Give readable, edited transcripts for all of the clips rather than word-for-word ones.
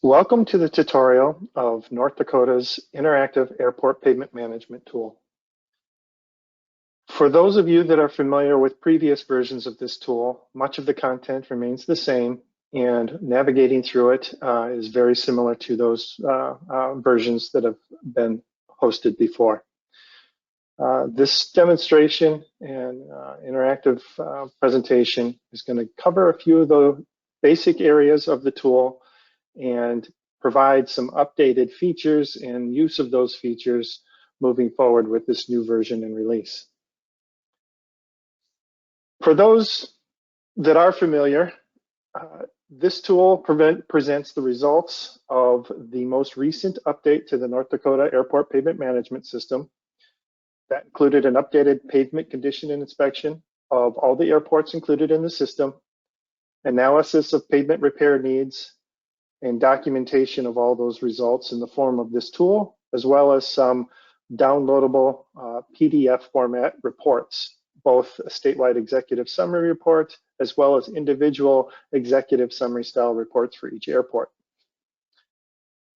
Welcome to the tutorial of North Dakota's Interactive Airport Pavement Management Tool. For those of you that are familiar with previous versions of this tool, much of the content remains the same, and navigating through it is very similar to those versions that have been hosted before. This demonstration and interactive presentation is going to cover a few of the basic areas of the tool and provide some updated features and use of those features moving forward with this new version and release. For those that are familiar, this tool presents the results of the most recent update to the North Dakota Airport Pavement Management System. That included an updated pavement condition and inspection of all the airports included in the system, analysis of pavement repair needs, and documentation of all those results in the form of this tool, as well as some downloadable PDF format reports, both a statewide executive summary report, as well as individual executive summary style reports for each airport.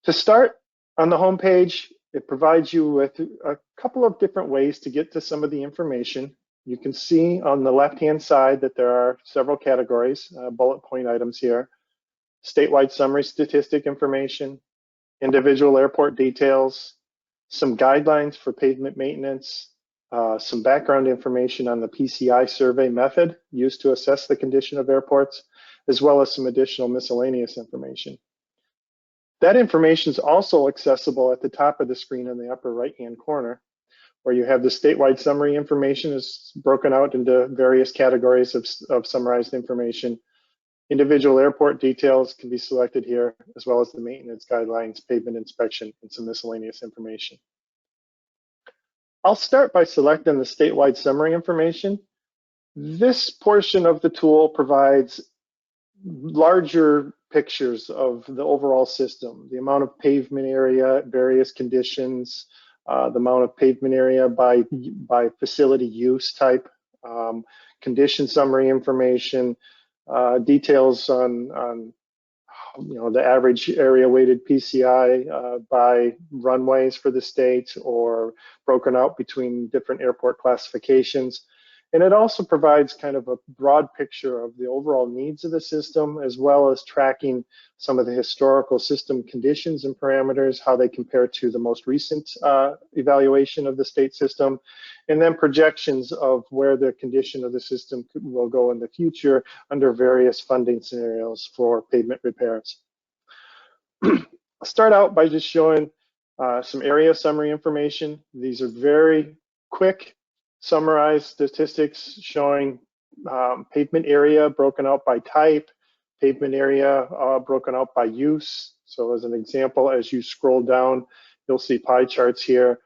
To start, on the home page, it provides you with a couple of different ways to get to some of the information. You can see on the left-hand side that there are several categories, bullet point items here. Statewide summary statistic information, individual airport details, some guidelines for pavement maintenance, some background information on the PCI survey method used to assess the condition of airports, as well as some additional miscellaneous information. That information is also accessible at the top of the screen in the upper right-hand corner, where you have the statewide summary information is broken out into various categories of summarized information. Individual airport details can be selected here, as well as the maintenance guidelines, pavement inspection, and some miscellaneous information. I'll start by selecting the statewide summary information. This portion of the tool provides larger pictures of the overall system, the amount of pavement area, various conditions, the amount of pavement area by facility use type, condition summary information, details on the average area weighted PCI by runways for the state, or broken out between different airport classifications. And it also provides kind of a broad picture of the overall needs of the system, as well as tracking some of the historical system conditions and parameters, how they compare to the most recent evaluation of the state system, and then projections of where the condition of the system will go in the future under various funding scenarios for pavement repairs. I'll start out by just showing some area summary information. These are very quick, summarized statistics showing pavement area broken out by type, pavement area broken out by use. So as an example, as you scroll down, you'll see pie charts here.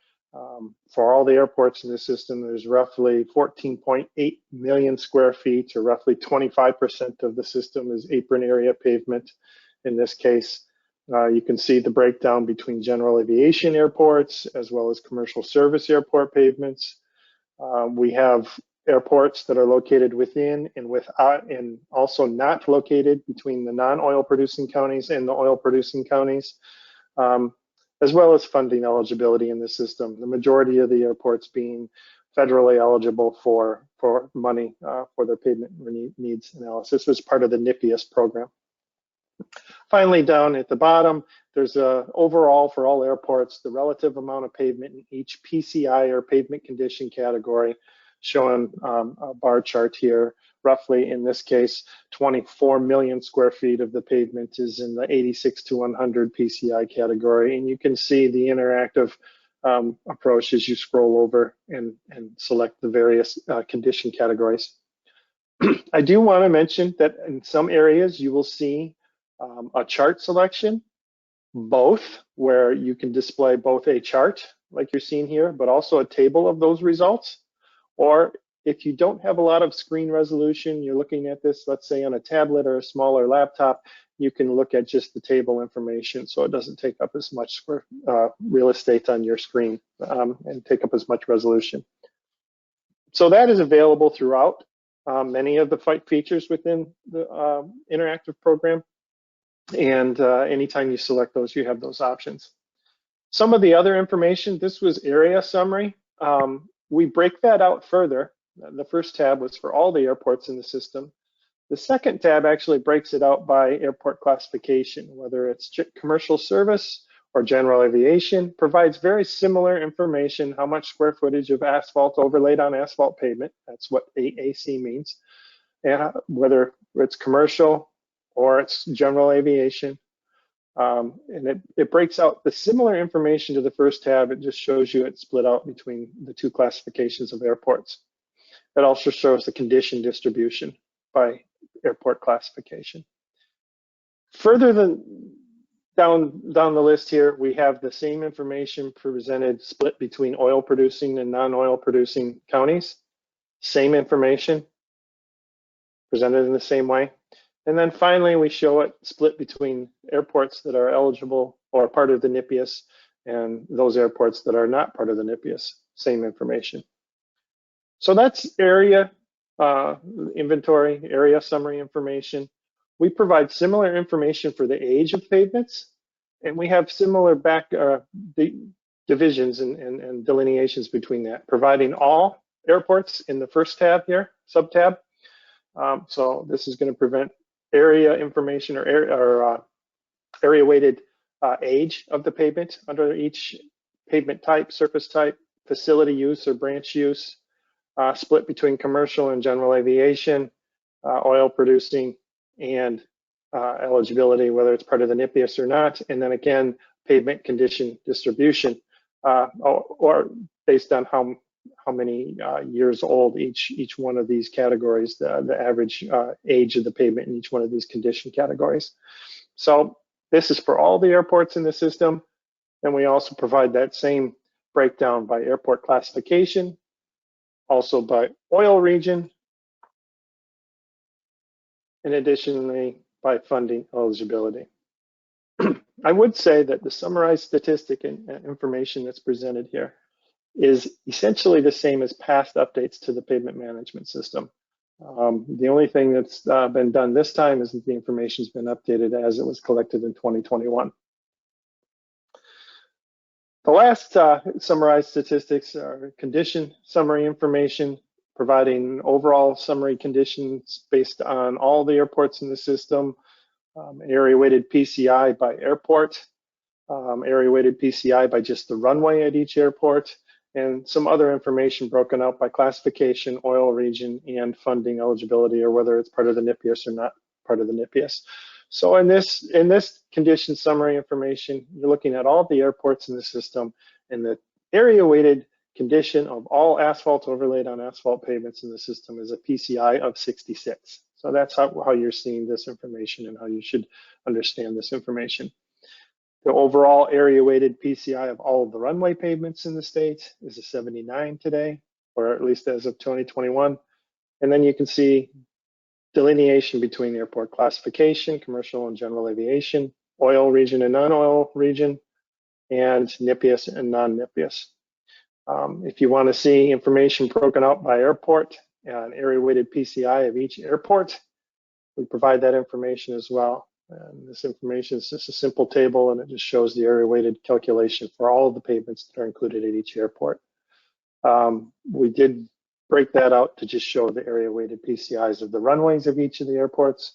For all the airports in the system, there's roughly 14.8 million square feet, or roughly 25% of the system is apron area pavement. In this case, you can see the breakdown between general aviation airports as well as commercial service airport pavements. We have airports that are located within and without, and also not located between the non-oil producing counties and the oil producing counties, as well as funding eligibility in the system. The majority of the airports being federally eligible for money for their pavement needs analysis as part of the NIPIAS program. Finally, down at the bottom, there's overall for all airports, the relative amount of pavement in each PCI or pavement condition category, showing a bar chart here. Roughly, in this case, 24 million square feet of the pavement is in the 86 to 100 PCI category. And you can see the interactive approach as you scroll over and select the various condition categories. I do want to mention that in some areas you will see a chart selection, both where you can display both a chart like you're seeing here, but also a table of those results. Or if you don't have a lot of screen resolution, you're looking at this, let's say on a tablet or a smaller laptop, you can look at just the table information so it doesn't take up as much real estate on your screen and take up as much resolution. So that is available throughout many of the features within the interactive program. And anytime you select those, you have those options. Some of the other information, this was area summary. We break that out further. The first tab was for all the airports in the system. The second tab actually breaks it out by airport classification, whether it's commercial service or general aviation, provides very similar information, how much square footage of asphalt overlaid on asphalt pavement, that's what AAC means, and whether it's commercial or it's general aviation. And it breaks out the similar information to the first tab. It just shows you it's split out between the two classifications of airports. It also shows the condition distribution by airport classification. Further down the list here, we have the same information presented split between oil producing and non-oil producing counties. Same information presented in the same way. And then finally, we show it split between airports that are eligible or part of the NIPIAS and those airports that are not part of the NIPIAS, same information. So that's area inventory, area summary information. We provide similar information for the age of pavements, and we have similar divisions and delineations between that, providing all airports in the first tab here, sub-tab. So this is going to prevent area information or area weighted age of the pavement under each pavement type, surface type, facility use or branch use, split between commercial and general aviation, oil producing, and eligibility, whether it's part of the NIPIAS or not, and then again, pavement condition distribution, or based on how many years old each one of these categories, the average age of the pavement in each one of these condition categories. So this is for all the airports in the system, and we also provide that same breakdown by airport classification, also by oil region, and additionally by funding eligibility. I would say that the summarized statistic and information that's presented here is essentially the same as past updates to the pavement management system. The only thing that's been done this time is that the information's been updated as it was collected in 2021. The last summarized statistics are condition summary information, providing overall summary conditions based on all the airports in the system, area weighted PCI by airport, area weighted PCI by just the runway at each airport, and some other information broken out by classification, oil region, and funding eligibility, or whether it's part of the NIPIAS or not part of the NIPIAS. So in this condition summary information, you're looking at all the airports in the system, and the area weighted condition of all asphalt overlaid on asphalt pavements in the system is a PCI of 66. So that's how you're seeing this information and how you should understand this information. The overall area weighted PCI of all of the runway pavements in the state is a 79 today, or at least as of 2021. And then you can see delineation between airport classification, commercial and general aviation, oil region and non-oil region, and NIPIAS and non-NIPIAS. If you want to see information broken out by airport and area weighted PCI of each airport, we provide that information as well. And this information is just a simple table, and it just shows the area weighted calculation for all of the pavements that are included at each airport. We did break that out to just show the area weighted PCIs of the runways of each of the airports.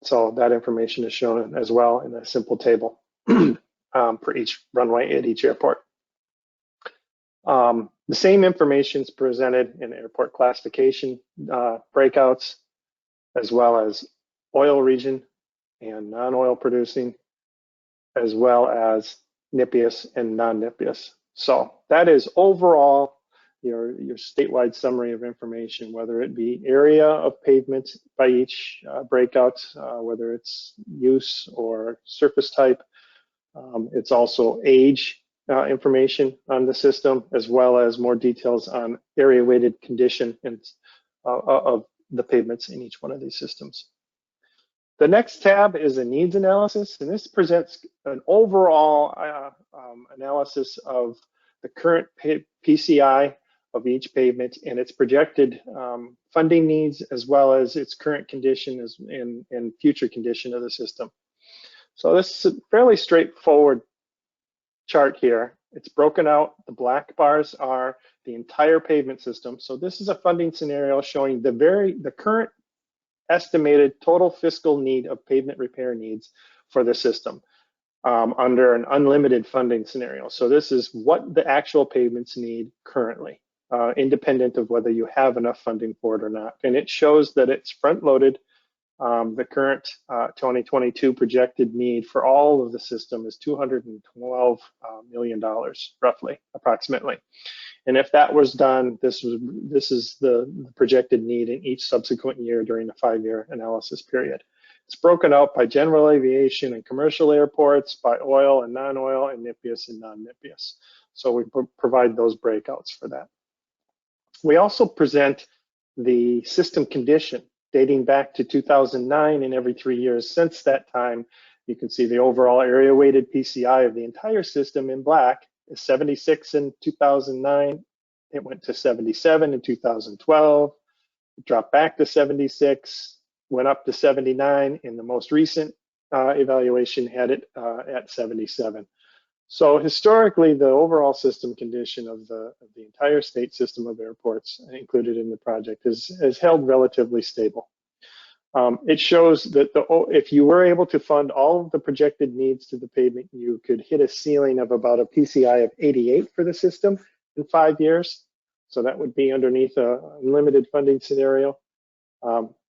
So that information is shown as well in a simple table for each runway at each airport. The same information is presented in airport classification breakouts, as well as oil region and non-oil producing, as well as NIPIAS and non-NIPIAS. So that is overall your statewide summary of information, whether it be area of pavement by each breakout, whether it's use or surface type. It's also age information on the system, as well as more details on area weighted condition and, of the pavements in each one of these systems. The next tab is a needs analysis, and this presents an overall analysis of the current PCI of each pavement and its projected funding needs, as well as its current condition and future condition of the system. So this is a fairly straightforward chart here. It's broken out. The black bars are the entire pavement system. So this is a funding scenario showing the current estimated total fiscal need of pavement repair needs for the system under an unlimited funding scenario. So this is what the actual pavements need currently, independent of whether you have enough funding for it or not. And it shows that it's front-loaded. The current 2022 projected need for all of the system is $212 million, roughly, approximately. And if that was done, this is the projected need in each subsequent year during the 5-year analysis period. It's broken out by general aviation and commercial airports, by oil and non-oil, and NIPIAS and non-NIPIAS. So we provide those breakouts for that. We also present the system condition dating back to 2009, and every 3 years since that time. You can see the overall area weighted PCI of the entire system in black is 76 in 2009. It went to 77 in 2012, it dropped back to 76, went up to 79 in the most recent evaluation, had it at 77. So historically, the overall system condition of the entire state system of airports included in the project is held relatively stable. It shows that if you were able to fund all of the projected needs to the pavement, you could hit a ceiling of about a PCI of 88 for the system in 5 years. So that would be underneath a limited funding scenario.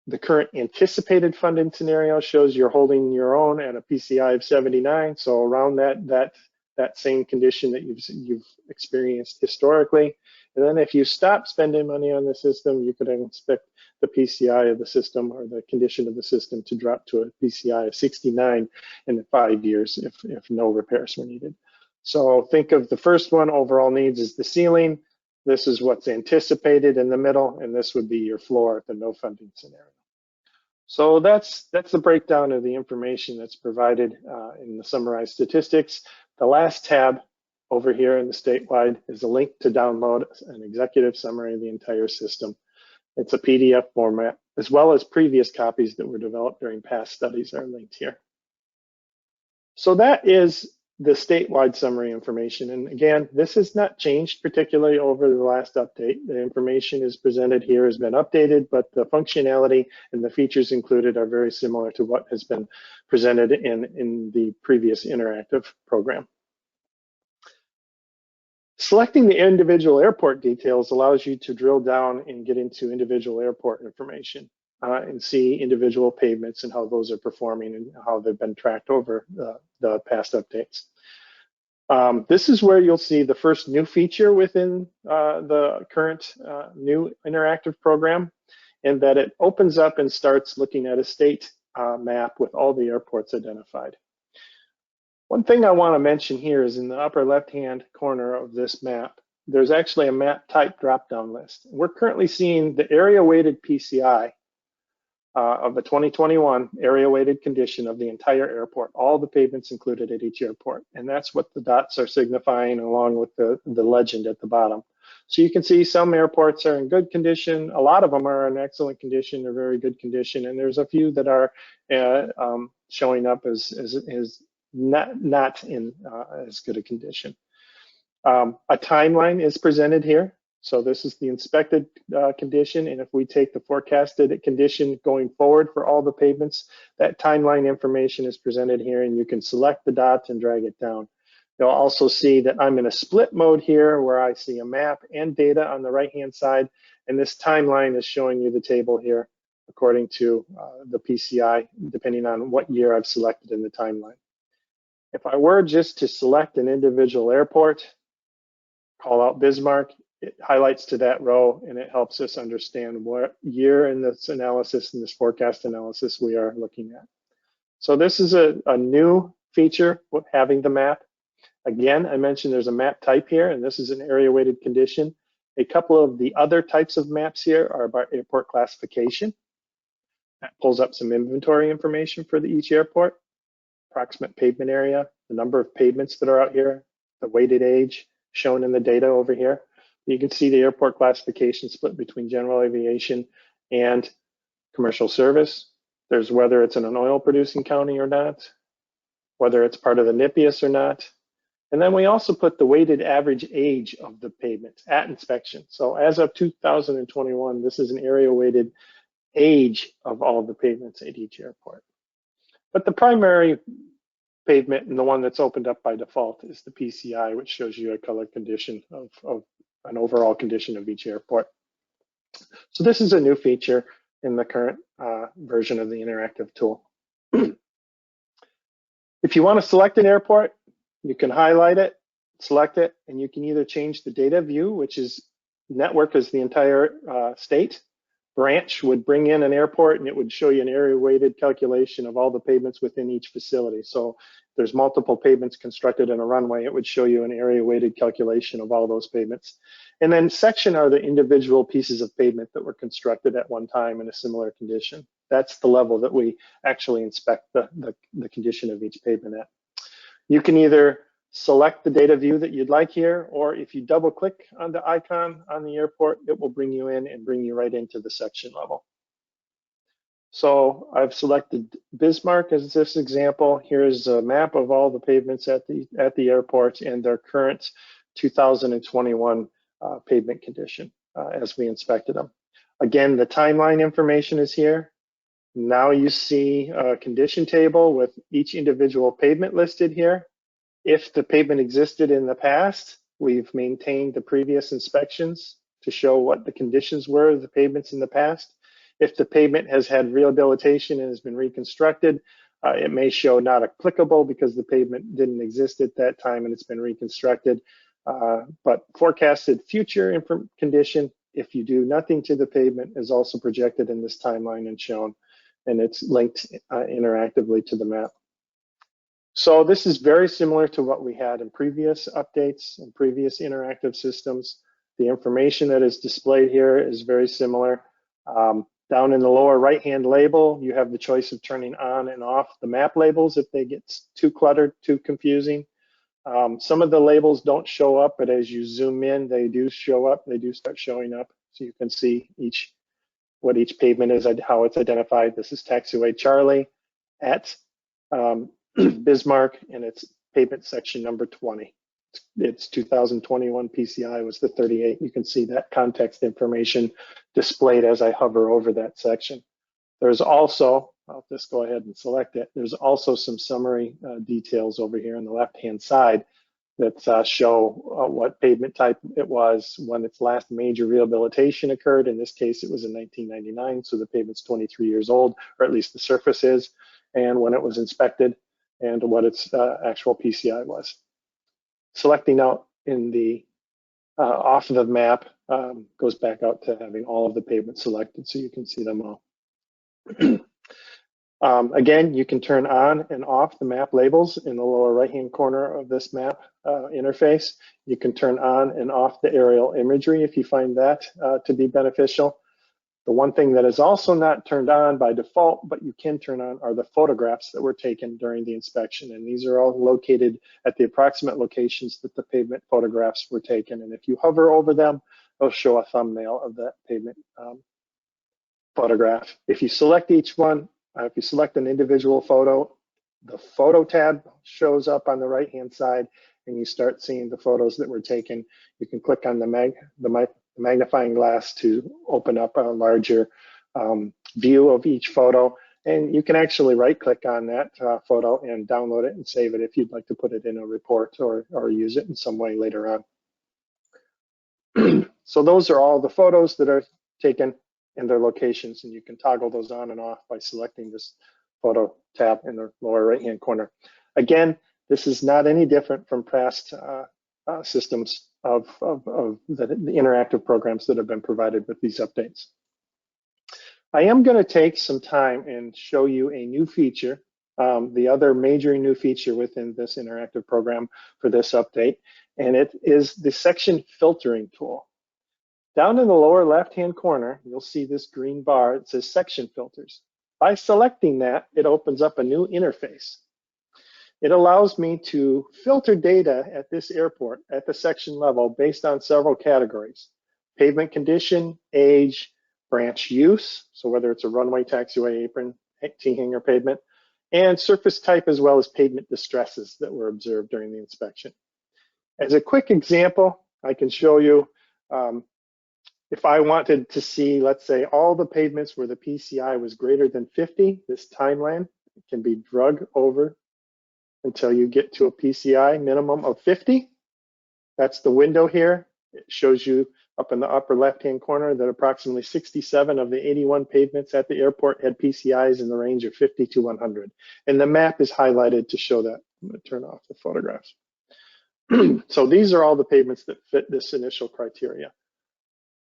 The current anticipated funding scenario shows you're holding your own at a PCI of 79. So around that same condition that you've experienced historically. And then if you stop spending money on the system, you could expect the PCI of the system or the condition of the system to drop to a PCI of 69 in the 5 years if no repairs were needed. So think of the first one, overall needs is the ceiling. This is what's anticipated in the middle, and this would be your floor at the no funding scenario. So that's the breakdown of the information that's provided in the summarized statistics. The last tab over here in the statewide is a link to download an executive summary of the entire system. It's a PDF format, as well as previous copies that were developed during past studies are linked here. So that is the statewide summary information. And again, this has not changed particularly over the last update. The information is presented here has been updated, but the functionality and the features included are very similar to what has been presented in the previous interactive program. Selecting the individual airport details allows you to drill down and get into individual airport information and see individual pavements and how those are performing and how they've been tracked over the past updates. This is where you'll see the first new feature within the current new interactive program, in that it opens up and starts looking at a state map with all the airports identified. One thing I want to mention here is in the upper left-hand corner of this map, there's actually a map type drop-down list. We're currently seeing the area-weighted PCI of the 2021 area-weighted condition of the entire airport, all the pavements included at each airport. And that's what the dots are signifying along with the legend at the bottom. So you can see some airports are in good condition. A lot of them are in excellent condition or very good condition. And there's a few that are showing up as not in as good a condition. A timeline is presented here. So this is the inspected condition, and if we take the forecasted condition going forward for all the pavements, that timeline information is presented here, and you can select the dot and drag it down. You'll also see that I'm in a split mode here where I see a map and data on the right-hand side, and this timeline is showing you the table here according to the PCI, depending on what year I've selected in the timeline. If I were just to select an individual airport, call out Bismarck, it highlights to that row, and it helps us understand what year in this analysis, in this forecast analysis, we are looking at. So this is a new feature, having the map. Again, I mentioned there's a map type here, and this is an area-weighted condition. A couple of the other types of maps here are about airport classification. That pulls up some inventory information for each airport, approximate pavement area, the number of pavements that are out here, the weighted age shown in the data over here. You can see the airport classification split between general aviation and commercial service. There's whether it's in an oil producing county or not, whether it's part of the NIPIAS or not. And then we also put the weighted average age of the pavement at inspection. So as of 2021, this is an area weighted age of all the pavements at each airport. But the primary pavement and the one that's opened up by default is the PCI, which shows you a color condition of an overall condition of each airport. So this is a new feature in the current version of the interactive tool. If you want to select an airport, you can highlight it, select it, and you can either change the data view, which is network is the entire state. Branch would bring in an airport and it would show you an area weighted calculation of all the pavements within each facility. So if there's multiple pavements constructed in a runway, it would show you an area weighted calculation of all those pavements. And then section are the individual pieces of pavement that were constructed at one time in a similar condition. That's the level that we actually inspect the condition of each pavement at. You can either select the data view that you'd like here, or if you double click on the icon on the airport, it will bring you in and bring you right into the section level. So I've selected Bismarck as this example. Here's a map of all the pavements at the airport and their current 2021 pavement condition as we inspected them. Again, the timeline information is here. Now you see a condition table with each individual pavement listed here. If the pavement existed in the past, we've maintained the previous inspections to show what the conditions were of the pavements in the past. If the pavement has had rehabilitation and has been reconstructed, it may show not applicable because the pavement didn't exist at that time and it's been reconstructed. But forecasted future condition, if you do nothing to the pavement, is also projected in this timeline and shown, and it's linked interactively to the map. So this is very similar to what we had in previous updates and previous interactive systems. The information that is displayed here is very similar. Down in the lower right-hand label, you have the choice of turning on and off the map labels if they get too cluttered, too confusing. Some of the labels don't show up, but as you zoom in, they do show up. They do start showing up. So you can see what each pavement is, how it's identified. This is Taxiway Charlie at Bismarck, and it's pavement section number 20. It's 2021 PCI was the 38. You can see that context information displayed as I hover over that section. There's also, I'll just go ahead and select it. There's also some summary details over here on the left-hand side that show what pavement type it was, when its last major rehabilitation occurred. In this case, it was in 1999, so the pavement's 23 years old, or at least the surface is, and when it was inspected, and what its actual PCI was. Selecting out in the off of the map goes back out to having all of the pavements selected so you can see them all. Again, you can turn on and off the map labels in the lower right-hand corner of this map interface. You can turn on and off the aerial imagery if you find that to be beneficial. The one thing that is also not turned on by default, but you can turn on, are the photographs that were taken during the inspection. And these are all located at the approximate locations that the pavement photographs were taken. And if you hover over them, they'll show a thumbnail of that pavement photograph. If you select each one, if you select an individual photo, the photo tab shows up on the right-hand side and you start seeing the photos that were taken. You can click on the magnifying glass to open up a larger view of each photo. And you can actually right-click on that photo and download it and save it if you'd like to put it in a report or use it in some way later on. So those are all the photos that are taken and their locations, and you can toggle those on and off by selecting this photo tab in the lower right-hand corner. Again, this is not any different from past systems of the interactive programs that have been provided with these updates. I am going to take some time and show you a new feature, the other major new feature within this interactive program for this update, and it is the section filtering tool. Down in the lower left-hand corner, you'll see this green bar. It says section filters. By selecting that, it opens up a new interface. It allows me to filter data at this airport at the section level based on several categories: pavement condition, age, branch use, so whether it's a runway, taxiway, apron, T-hanger pavement, and surface type, as well as pavement distresses that were observed during the inspection. As a quick example, I can show you if I wanted to see, let's say, all the pavements where the PCI was greater than 50, this timeline can be drug over until you get to a PCI minimum of 50. That's the window here. It shows you up in the upper left-hand corner that approximately 67 of the 81 pavements at the airport had PCIs in the range of 50 to 100. And the map is highlighted to show that. I'm going to turn off the photographs. So these are all the pavements that fit this initial criteria.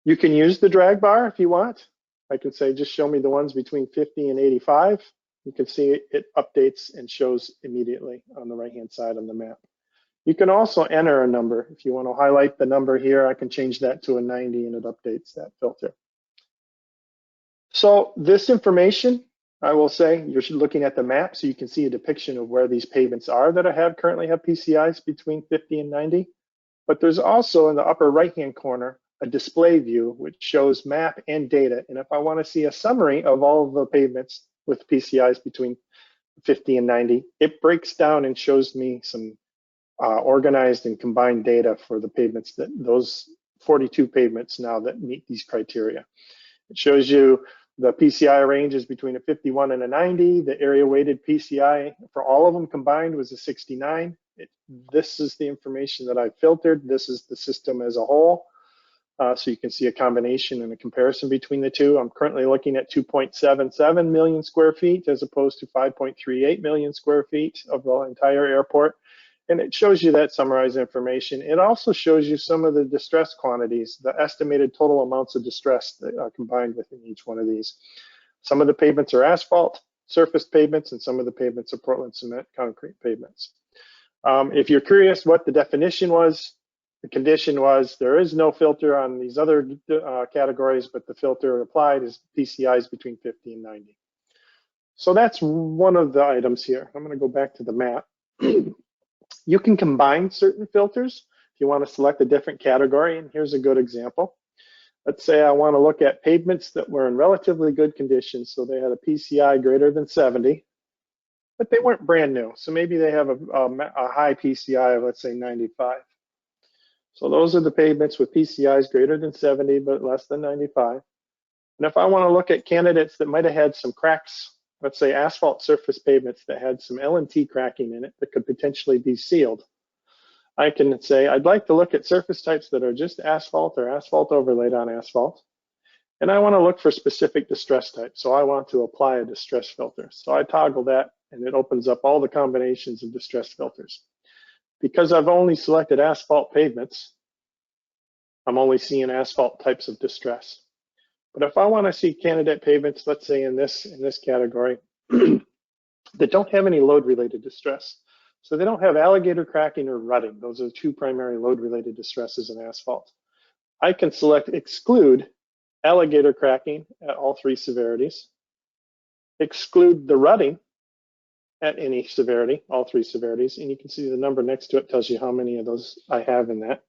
You can use the drag bar if you want. I can say, just show me the ones between 50 and 85. You can see it updates and shows immediately on the right-hand side on the map. You can also enter a number. If you want to highlight the number here, I can change that to a 90 and it updates that filter. So this information, I will say, you're looking at the map so you can see a depiction of where these pavements are that currently have PCIs between 50 and 90. But there's also in the upper right-hand corner a display view which shows map and data. And if I want to see a summary of all of the pavements with PCIs between 50 and 90, it breaks down and shows me some organized and combined data for the pavements, that those 42 pavements now that meet these criteria. It shows you the PCI range is between a 51 and a 90. The area weighted PCI for all of them combined was a 69. This is the information that I filtered. This is the system as a whole. So you can see a combination and a comparison between the two. I'm currently looking at 2.77 million square feet as opposed to 5.38 million square feet of the entire airport. And it shows you that summarized information. It also shows you some of the distress quantities, the estimated total amounts of distress that are combined within each one of these. Some of the pavements are asphalt, surface pavements, and some of the pavements are Portland cement concrete pavements. If you're curious what the definition was, the condition was there is no filter on these other categories, but the filter applied is PCIs between 50 and 90. So that's one of the items here. I'm going to go back to the map. You can combine certain filters if you want to select a different category, and here's a good example. Let's say I want to look at pavements that were in relatively good condition, so they had a PCI greater than 70, but they weren't brand new. So maybe they have a high PCI of, let's say, 95. So those are the pavements with PCIs greater than 70, but less than 95. And if I want to look at candidates that might have had some cracks, let's say asphalt surface pavements that had some L&T cracking in it that could potentially be sealed, I can say I'd like to look at surface types that are just asphalt or asphalt overlaid on asphalt. And I want to look for specific distress types. So I want to apply a distress filter. So I toggle that and it opens up all the combinations of distress filters. Because I've only selected asphalt pavements, I'm only seeing asphalt types of distress. But if I want to see candidate pavements, let's say in this category, that don't have any load-related distress. So they don't have alligator cracking or rutting. Those are the two primary load-related distresses in asphalt. I can select exclude alligator cracking at all three severities, exclude the rutting at any severity, all three severities, and you can see the number next to it tells you how many of those I have in that.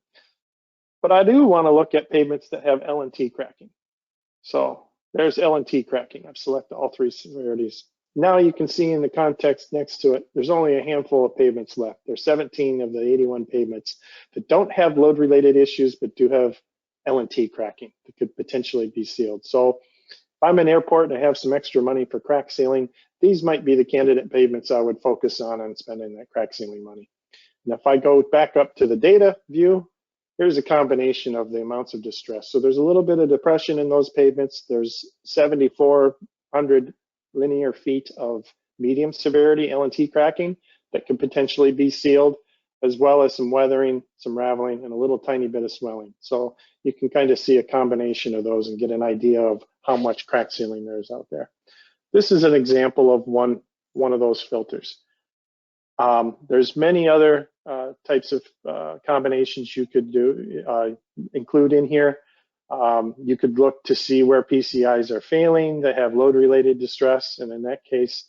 But I do want to look at pavements that have L&T cracking. So there's L&T cracking. I've selected all three severities. Now you can see in the context next to it, there's only a handful of pavements left. There's 17 of the 81 pavements that don't have load-related issues, but do have L&T cracking that could potentially be sealed. So if I'm an airport and I have some extra money for crack sealing, these might be the candidate pavements I would focus on spending that crack sealing money. And if I go back up to the data view, here's a combination of the amounts of distress. So there's a little bit of depression in those pavements. There's 7,400 linear feet of medium severity L&T cracking that could potentially be sealed, as well as some weathering, some raveling, and a little tiny bit of swelling. So you can kind of see a combination of those and get an idea of how much crack sealing there is out there. This is an example of one of those filters. There's many other types of combinations you could include in here. You could look to see where PCIs are failing that have load-related distress, and in that case,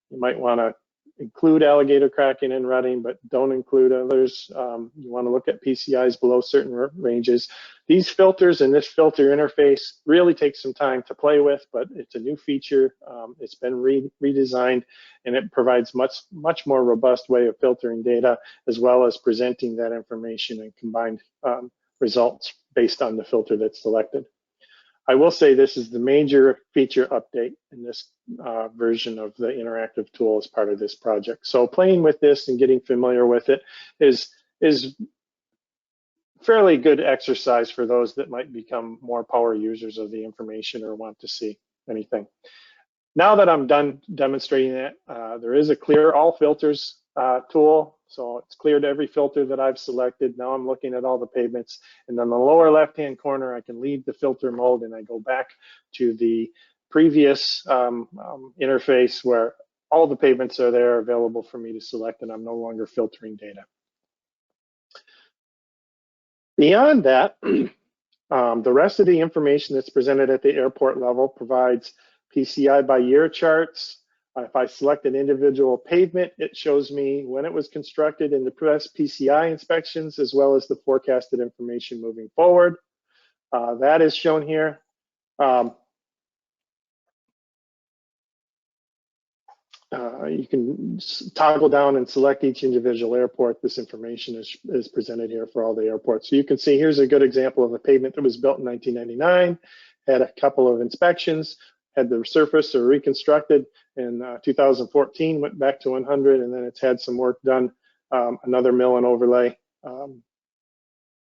you might want to include alligator cracking and rutting, but don't include others. You want to look at PCIs below certain ranges. These filters and this filter interface really takes some time to play with, but it's a new feature. It's been redesigned, and it provides much more robust way of filtering data, as well as presenting that information and combined results based on the filter that's selected. I will say this is the major feature update in this version of the interactive tool as part of this project. So playing with this and getting familiar with it is fairly good exercise for those that might become more power users of the information or want to see anything. Now that I'm done demonstrating that, there is a clear all filters tool. So it's cleared every filter that I've selected. Now I'm looking at all the pavements, and then the lower left-hand corner, I can leave the filter mode and I go back to the previous interface where all the pavements are there available for me to select, and I'm no longer filtering data. Beyond that, the rest of the information that's presented at the airport level provides PCI by year charts. If I select an individual pavement, it shows me when it was constructed in the past PCI inspections, as well as the forecasted information moving forward. That is shown here. You can toggle down and select each individual airport. This information is presented here for all the airports. So you can see here's a good example of a pavement that was built in 1999, had a couple of inspections, had the surface or reconstructed in 2014, went back to 100, and then it's had some work done, another mill and overlay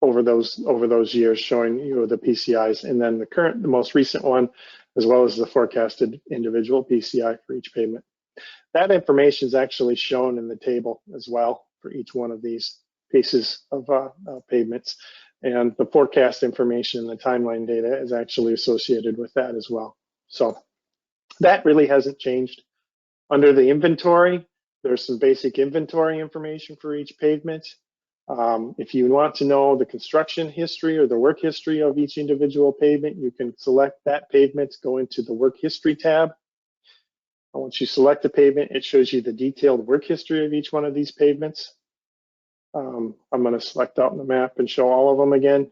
over those years, showing you the PCIs, and then the most recent one, as well as the forecasted individual PCI for each pavement. That information is actually shown in the table as well for each one of these pieces of pavements, and the forecast information and the timeline data is actually associated with that as well. So that really hasn't changed. Under the inventory, there's some basic inventory information for each pavement. If you want to know the construction history or the work history of each individual pavement, you can select that pavement, go into the work history tab. Once you select the pavement, it shows you the detailed work history of each one of these pavements. I'm going to select out on the map and show all of them again.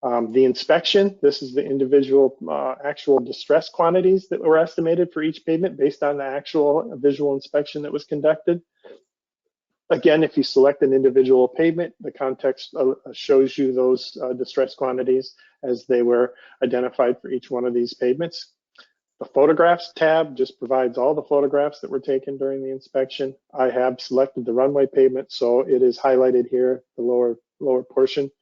The inspection, this is the individual actual distress quantities that were estimated for each pavement based on the actual visual inspection that was conducted. Again, if you select an individual pavement, the context shows you those distress quantities as they were identified for each one of these pavements. The photographs tab just provides all the photographs that were taken during the inspection. I have selected the runway pavement, so it is highlighted here, the lower portion.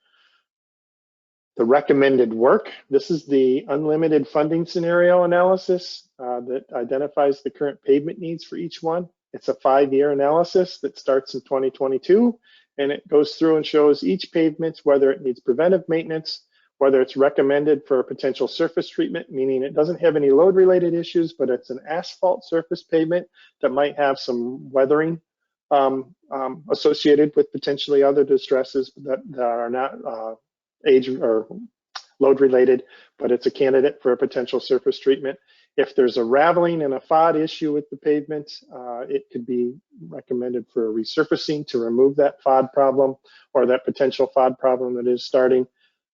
The recommended work, this is the unlimited funding scenario analysis that identifies the current pavement needs for each one. It's a 5-year analysis that starts in 2022, and it goes through and shows each pavement, whether it needs preventive maintenance, whether it's recommended for a potential surface treatment, meaning it doesn't have any load-related issues, but it's an asphalt surface pavement that might have some weathering associated with potentially other distresses that are not age or load-related, but it's a candidate for a potential surface treatment. If there's a raveling and a FOD issue with the pavement, it could be recommended for a resurfacing to remove that FOD problem or that potential FOD problem that is starting.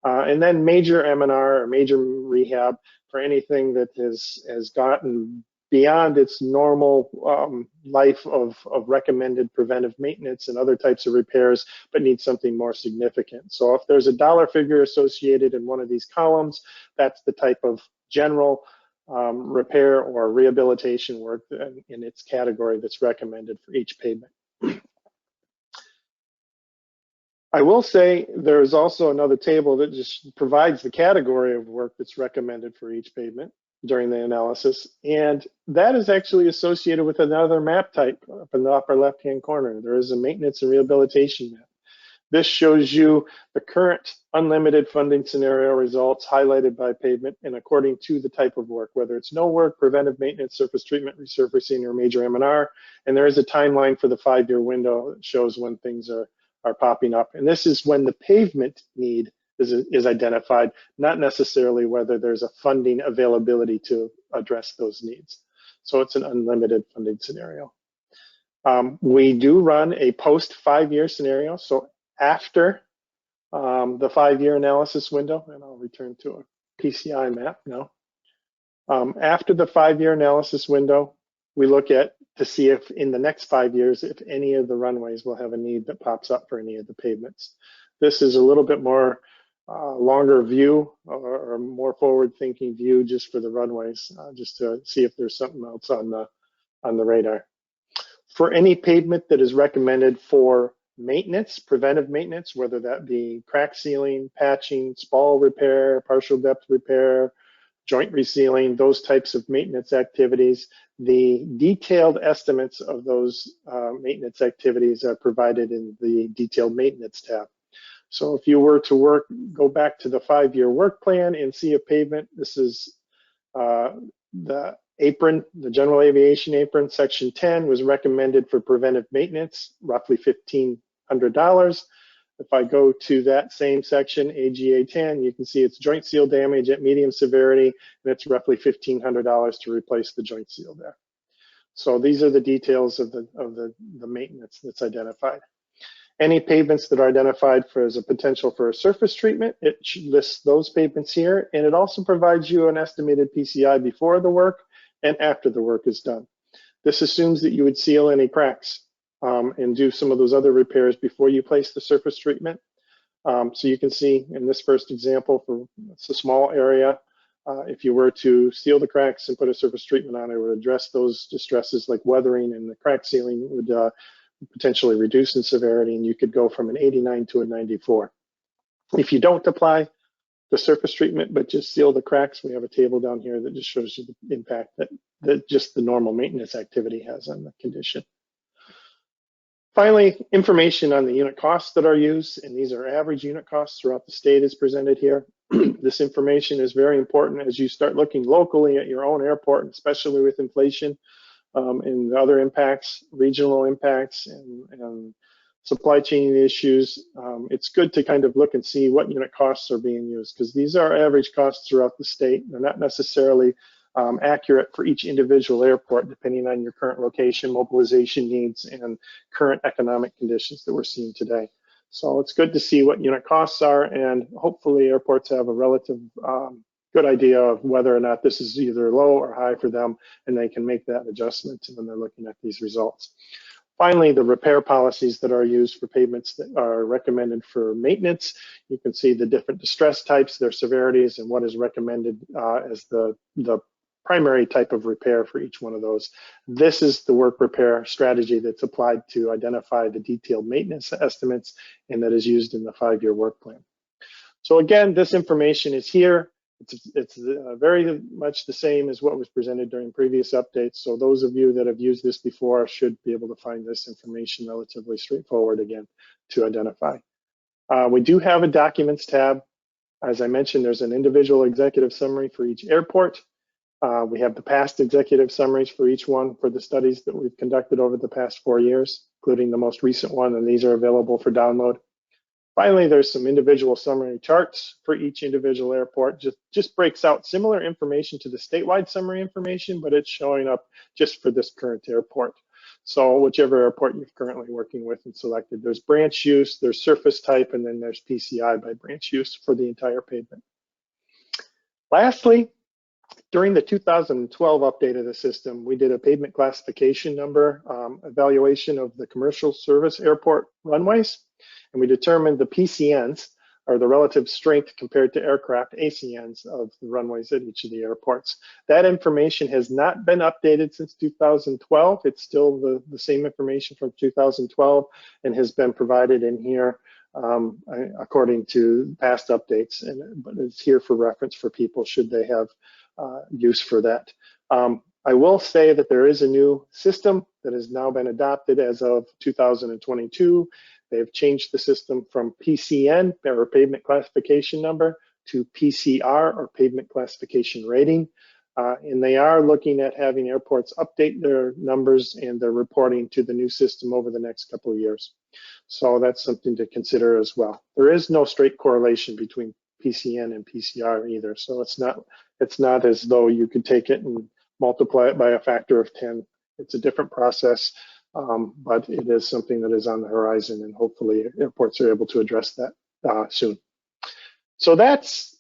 And then major M&R or major rehab for anything that has gotten beyond its normal life of recommended preventive maintenance and other types of repairs, but needs something more significant. So if there's a dollar figure associated in one of these columns, that's the type of general repair or rehabilitation work in its category that's recommended for each pavement. I will say there's also another table that just provides the category of work that's recommended for each pavement during the analysis, and that is actually associated with another map type up in the upper left-hand corner. There is a maintenance and rehabilitation map. This shows you the current unlimited funding scenario results highlighted by pavement and according to the type of work, whether it's no work, preventive maintenance, surface treatment, resurfacing, or major M&R. And there is a timeline for the 5-year window that shows when things are popping up. And this is when the pavement need is identified, not necessarily whether there's a funding availability to address those needs. So it's an unlimited funding scenario. We do run a post 5-year scenario. So after the 5-year analysis window, and I'll return to a PCI map now. After the 5-year analysis window, we look at to see if in the next 5 years, if any of the runways will have a need that pops up for any of the pavements. This is a little bit more longer view or more forward-thinking view just for the runways, just to see if there's something else on the radar. For any pavement that is recommended for maintenance, preventive maintenance, whether that be crack sealing, patching, spall repair, partial depth repair, joint resealing, those types of maintenance activities, the detailed estimates of those maintenance activities are provided in the detailed maintenance tab. So if you were to go back to the 5-year work plan and see a pavement, this is the apron, the general aviation apron, section 10 was recommended for preventive maintenance, roughly $1,500. If I go to that same section, AGA 10, you can see it's joint seal damage at medium severity, and it's roughly $1,500 to replace the joint seal there. So these are the details of the maintenance that's identified. Any pavements that are identified as a potential for a surface treatment, it lists those pavements here, and it also provides you an estimated PCI before the work and after the work is done. This assumes that you would seal any cracks and do some of those other repairs before you place the surface treatment. So you can see in this first example, it's a small area. If you were to seal the cracks and put a surface treatment on it, would address those distresses like weathering, and the crack sealing would potentially reduce in severity, and you could go from an 89 to a 94. If you don't apply the surface treatment but just seal the cracks, we have a table down here that just shows you the impact that just the normal maintenance activity has on the condition. Finally, information on the unit costs that are used, and these are average unit costs throughout the state is presented here. This information is very important as you start looking locally at your own airport, and especially with inflation and other impacts, regional impacts, and supply chain issues. It's good to kind of look and see what unit costs are being used, because these are average costs throughout the state. They're not necessarily accurate for each individual airport, depending on your current location, mobilization needs, and current economic conditions that we're seeing today. So it's good to see what unit costs are, and hopefully airports have a relative good idea of whether or not this is either low or high for them, and they can make that adjustment when they're looking at these results. Finally, the repair policies that are used for pavements that are recommended for maintenance. You can see the different distress types, their severities, and what is recommended as the primary type of repair for each one of those. This is the work repair strategy that's applied to identify the detailed maintenance estimates, and that is used in the 5-year work plan. So again, this information is here. It's very much the same as what was presented during previous updates. So those of you that have used this before should be able to find this information relatively straightforward again to identify. We do have a documents tab. As I mentioned, there's an individual executive summary for each airport. We have the past executive summaries for each one for the studies that we've conducted over the past 4 years, including the most recent one, and these are available for download. Finally, there's some individual summary charts for each individual airport. Just breaks out similar information to the statewide summary information, but it's showing up just for this current airport. So whichever airport you're currently working with and selected, there's branch use, there's surface type, and then there's PCI by branch use for the entire pavement. Lastly, during the 2012 update of the system, we did a pavement classification number evaluation of the commercial service airport runways, and we determined the PCNs, or the relative strength compared to aircraft ACNs of the runways at each of the airports. That information has not been updated since 2012. It's still the same information from 2012 and has been provided in here according to past updates, but it's here for reference for people should they have use for that. I will say that there is a new system that has now been adopted as of 2022. They've changed the system from PCN, or pavement classification number, to PCR, or pavement classification rating. And they are looking at having airports update their numbers and their reporting to the new system over the next couple of years. So that's something to consider as well. There is no straight correlation between PCN and PCR either. So it's not as though you could take it and multiply it by a factor of 10. It's a different process. but it is something that is on the horizon, and hopefully airports are able to address that soon. So that's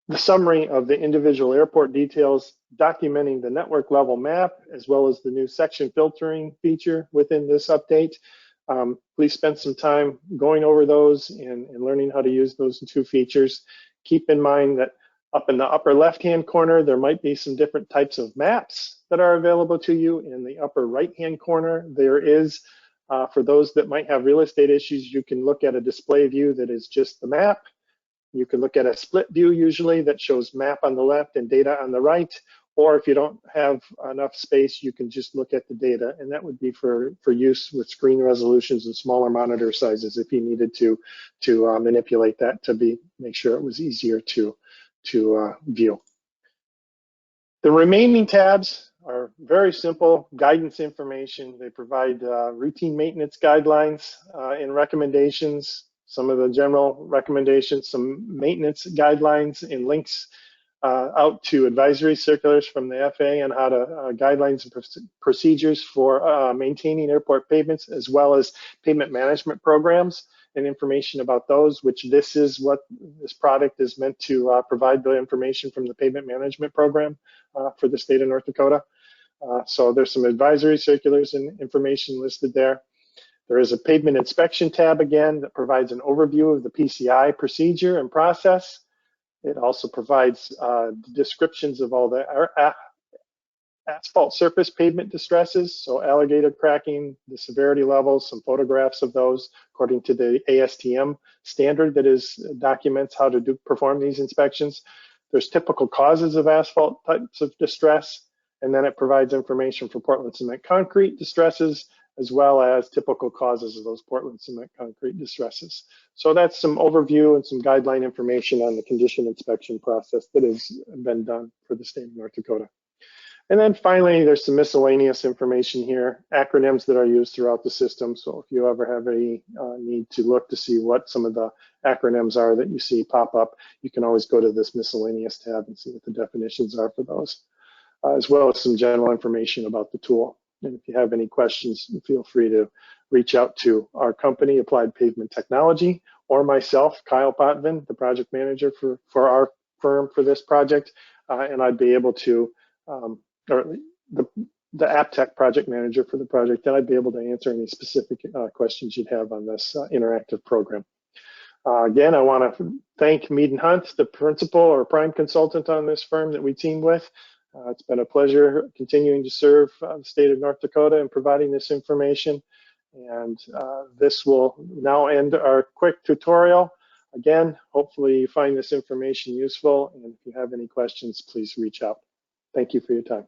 the summary of the individual airport details, documenting the network level map, as well as the new section filtering feature within this update. Please spend some time going over those and learning how to use those two features. Keep in mind that up in the upper left-hand corner, there might be some different types of maps that are available to you. In the upper right-hand corner, there is, for those that might have real estate issues, you can look at a display view that is just the map. You can look at a split view usually that shows map on the left and data on the right. Or if you don't have enough space, you can just look at the data, and that would be for use with screen resolutions and smaller monitor sizes if you needed to manipulate that to make sure it was easier to view. The remaining tabs are very simple guidance information. They provide routine maintenance guidelines and recommendations, some of the general recommendations, some maintenance guidelines and links out to advisory circulars from the FAA on how to guidelines and procedures for maintaining airport pavements, as well as pavement management programs and information about those, which this is what this product is meant to provide the information from the pavement management program for the state of North Dakota. So there's some advisory circulars and information listed there. There is a pavement inspection tab again that provides an overview of the PCI procedure and process. It also provides descriptions of all the asphalt surface pavement distresses, so alligator cracking, the severity levels, some photographs of those according to the ASTM standard that documents how to perform these inspections. There's typical causes of asphalt types of distress, and then it provides information for Portland cement concrete distresses, as well as typical causes of those Portland cement concrete distresses. So that's some overview and some guideline information on the condition inspection process that has been done for the state of North Dakota. And then finally, there's some miscellaneous information here, acronyms that are used throughout the system. So if you ever have any need to look to see what some of the acronyms are that you see pop up, you can always go to this miscellaneous tab and see what the definitions are for those, as well as some general information about the tool. And if you have any questions, feel free to reach out to our company, Applied Pavement Technology, or myself, Kyle Potvin, the project manager for our firm for this project, and I'd be able to, or the AppTech project manager for the project, and I'd be able to answer any specific questions you'd have on this interactive program. Again, I want to thank Mead & Hunt, the principal or prime consultant on this firm that we team with. It's been a pleasure continuing to serve the state of North Dakota and providing this information. And this will now end our quick tutorial. Again, hopefully you find this information useful, and if you have any questions, please reach out. Thank you for your time.